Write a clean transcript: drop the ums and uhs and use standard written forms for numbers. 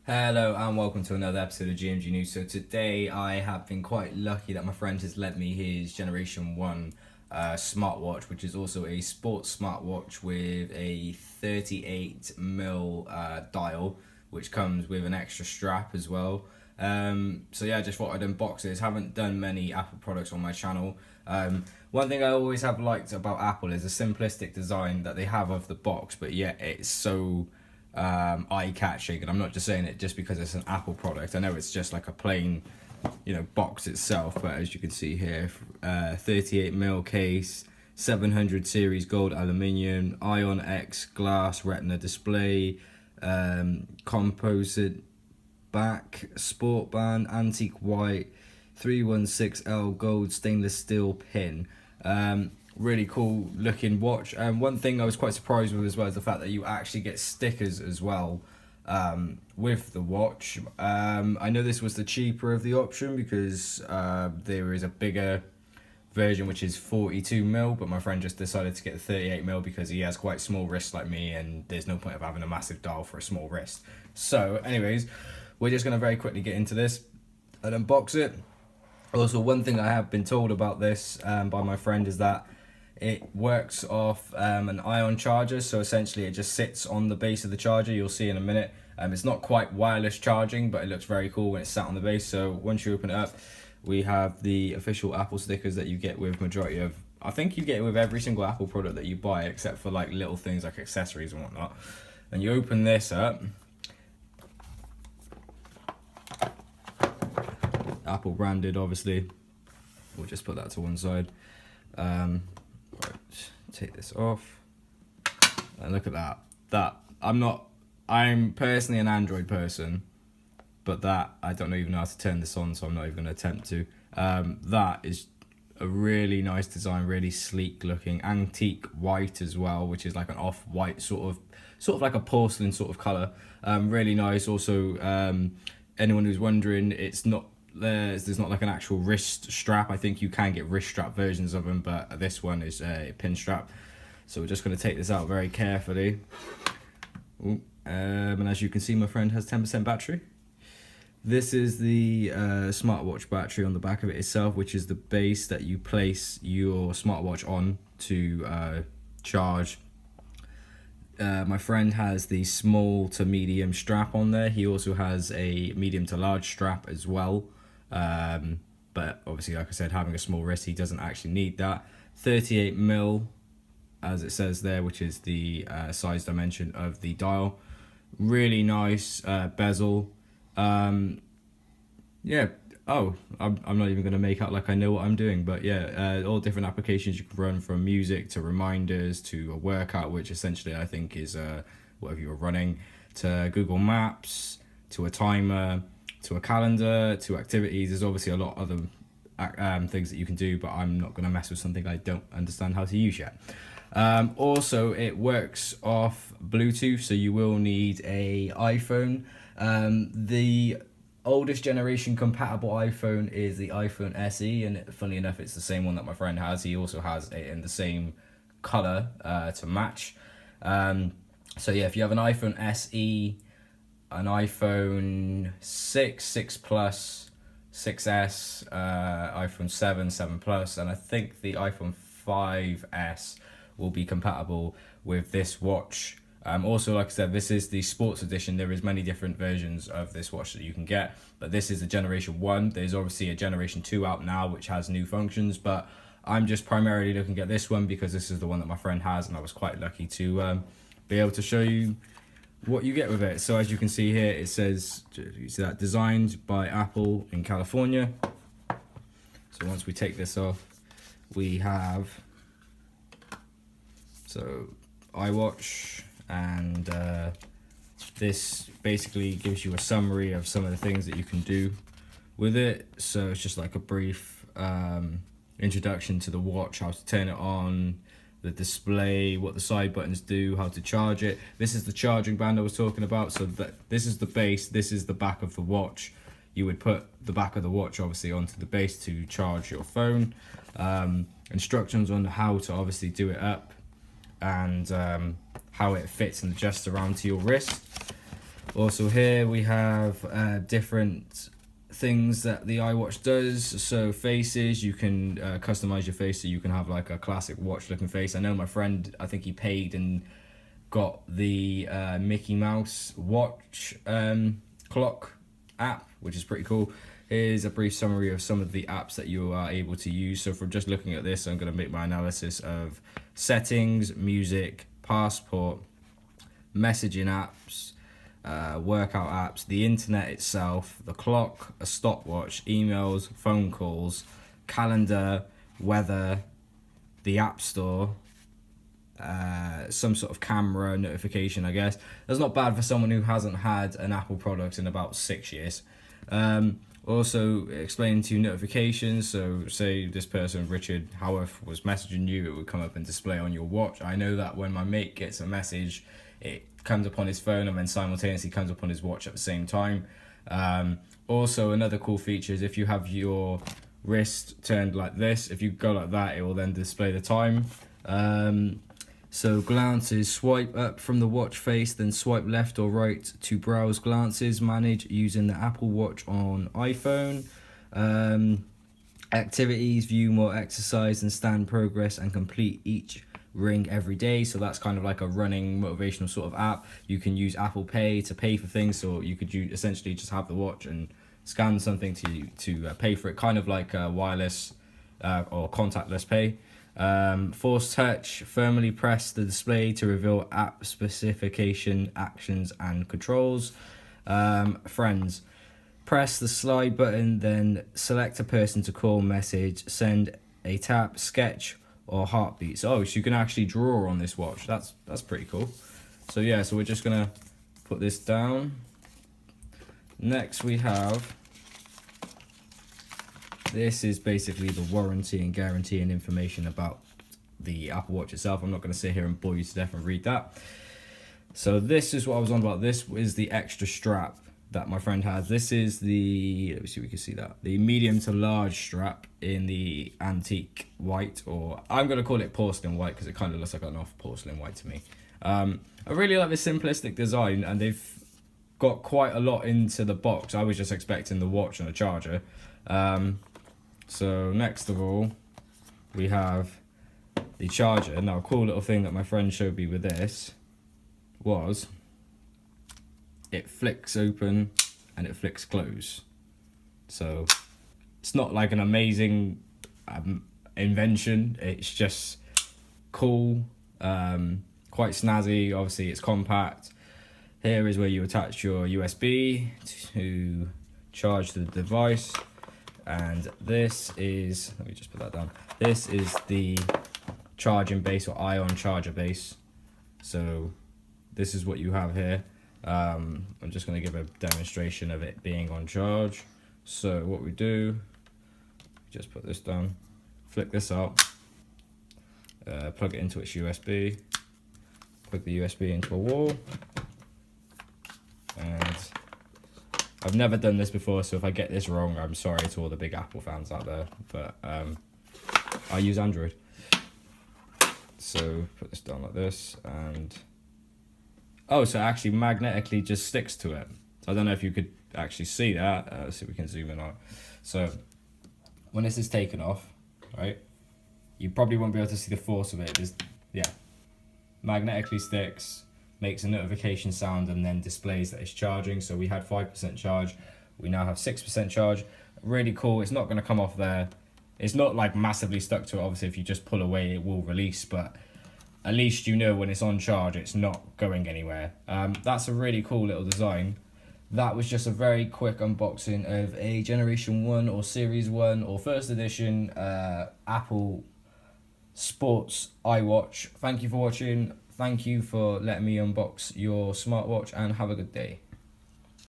Hello and welcome to another episode of GMG News. So today I have been quite lucky that my friend has lent me his Generation 1 smartwatch, which is also a sports smartwatch with a 38mm dial, which comes with an extra strap as well. So yeah, I just thought I'd unbox this. Haven't done many Apple products on my channel. One thing I always have liked about Apple is the simplistic design that they have of the box, but yet it's so eye-catching, and I'm not just saying it just because it's an Apple product. I know it's just like a plain, box itself, but as you can see here, 38mm case, 700 series gold aluminium, Ion X glass retina display, composite back, sport band, antique white, 316L gold stainless steel pin. Really cool looking watch. One thing I was quite surprised with as well is the fact that you actually get stickers as well with the watch. I know this was the cheaper of the option because there is a bigger version which is 42mm, but my friend just decided to get the 38mm because he has quite small wrists like me, and there's no point of having a massive dial for a small wrist. So anyways, we're just going to very quickly get into this and unbox it. Also, one thing I have been told about this by my friend is that it works off an ion charger, so essentially it just sits on the base of the charger. You'll see in a minute. It's not quite wireless charging, but it looks very cool when it's sat on the base. So once you open it up, we have the official Apple stickers that you get with majority of, I think you get it with every single Apple product that you buy, except for like little things like accessories and whatnot. And you open this up, Apple branded obviously. We'll just put that to one side. Right, take this off, and look at that. I'm personally an Android person, but that I don't even know how to turn this on, so I'm not even going to attempt to. That is a really nice design, really sleek looking, antique white as well, which is like an off-white sort of like a porcelain sort of color. Really nice. Also, anyone who's wondering, it's not there's not like an actual wrist strap. I think you can get wrist strap versions of them, but this one is a pin strap. So we're just going to take this out very carefully. Ooh, and as you can see, my friend has 10% battery. This is the smartwatch battery on the back of it itself, which is the base that you place your smartwatch on to charge. My friend has the small to medium strap on there. He also has a medium to large strap as well. But obviously, like I said, having a small wrist, he doesn't actually need that. 38mm, as it says there, which is the size dimension of the dial. Really nice bezel. Yeah. Oh, I'm not even going to make out like I know what I'm doing, but yeah, all different applications you can run, from music to reminders to a workout, which essentially I think is whatever you're running, to Google Maps, to a timer, to a calendar, to activities. There's obviously a lot of other things that you can do, but I'm not going to mess with something I don't understand how to use yet. Also, it works off Bluetooth, so you will need a iPhone. The oldest generation compatible iPhone is the iPhone SE, and funnily enough, it's the same one that my friend has. He also has it in the same color to match. So yeah, if you have an iPhone SE, an iPhone 6, 6 Plus, 6S, iPhone 7, 7 Plus, and I think the iPhone 5S will be compatible with this watch. Also, like I said, this is the sports edition. There is many different versions of this watch that you can get, but this is the Generation 1. There's obviously a Generation 2 out now, which has new functions, but I'm just primarily looking at this one because this is the one that my friend has, and I was quite lucky to be able to show you what you get with it. So as you can see here, it says, you see that, designed by Apple in California. So once we take this off, we have iWatch, and this basically gives you a summary of some of the things that you can do with it. So it's just like a brief introduction to the watch, how to turn it on, the display, what the side buttons do, how to charge it. This is the charging band I was talking about. So this is the base, this is the back of the watch. You would put the back of the watch obviously onto the base to charge your phone. Instructions on how to obviously do it up, and how it fits and adjusts around to your wrist. Also here we have different things that the iWatch does. So faces, you can customize your face so you can have like a classic watch looking face. I know my friend, I think he paid and got the Mickey Mouse watch clock app, which is pretty cool. Here's a brief summary of some of the apps that you are able to use. So from just looking at this, I'm going to make my analysis of settings, music, passport, messaging apps, workout apps, the internet itself, the clock, a stopwatch, emails, phone calls, calendar, weather, the app store, some sort of camera notification, I guess. That's not bad for someone who hasn't had an Apple product in about 6 years. Also explaining to you notifications. So say this person, Richard Howarth, was messaging you, it would come up and display on your watch. I know that when my mate gets a message, it comes up on his phone and then simultaneously comes up on his watch at the same time. Also, another cool feature is if you have your wrist turned like this, if you go like that, it will then display the time. So glances, swipe up from the watch face, then swipe left or right to browse glances. Manage using the Apple Watch on iPhone. Activities, view more exercise and stand progress and complete each ring every day. So that's kind of like a running motivational sort of app. You can use Apple Pay to pay for things, so you could essentially just have the watch and scan something to pay for it, kind of like wireless or contactless pay. Force touch, firmly press the display to reveal app specification, actions and controls. Friends, press the slide button, then select a person to call, message, send a tap, sketch or heartbeat. So you can actually draw on this watch. That's pretty cool. So yeah, so we're just gonna put this down. Next we have, this is basically the warranty and guarantee and information about the Apple Watch itself. I'm not going to sit here and bore you to death and read that. So this is what I was on about. This is the extra strap that my friend has. This is the, let me see if we can see that, the medium to large strap in the antique white, or I'm going to call it porcelain white because it kind of looks like an off porcelain white to me. I really like this simplistic design, and they've got quite a lot into the box. I was just expecting the watch and a charger. So next of all, we have the charger. Now, a cool little thing that my friend showed me with this was it flicks open and it flicks close. So it's not like an amazing invention. It's just cool, quite snazzy. Obviously, it's compact. Here is where you attach your USB to charge the device. And this is, let me just put that down. This is the charging base or ion charger base. So this is what you have here. I'm just going to give a demonstration of it being on charge. So what we do, just put this down, flick this up, plug it into its USB, plug the USB into a wall, and I've never done this before, so if I get this wrong, I'm sorry to all the big Apple fans out there, but I use Android. So put this down like this, and so it actually magnetically just sticks to it. So I don't know if you could actually see that. Let's see if we can zoom in on it. So when this is taken off, right, you probably won't be able to see the force of it. Just, yeah, magnetically sticks, makes a notification sound, and then displays that it's charging. So we had 5% charge, we now have 6% charge. Really cool. It's not going to come off there. It's not like massively stuck to it. Obviously, if you just pull away, it will release, but at least you know when it's on charge, it's not going anywhere. That's a really cool little design. That was just a very quick unboxing of a Generation 1 or Series 1 or First Edition Apple Sports iWatch. Thank you for watching. Thank you for letting me unbox your smartwatch, and have a good day.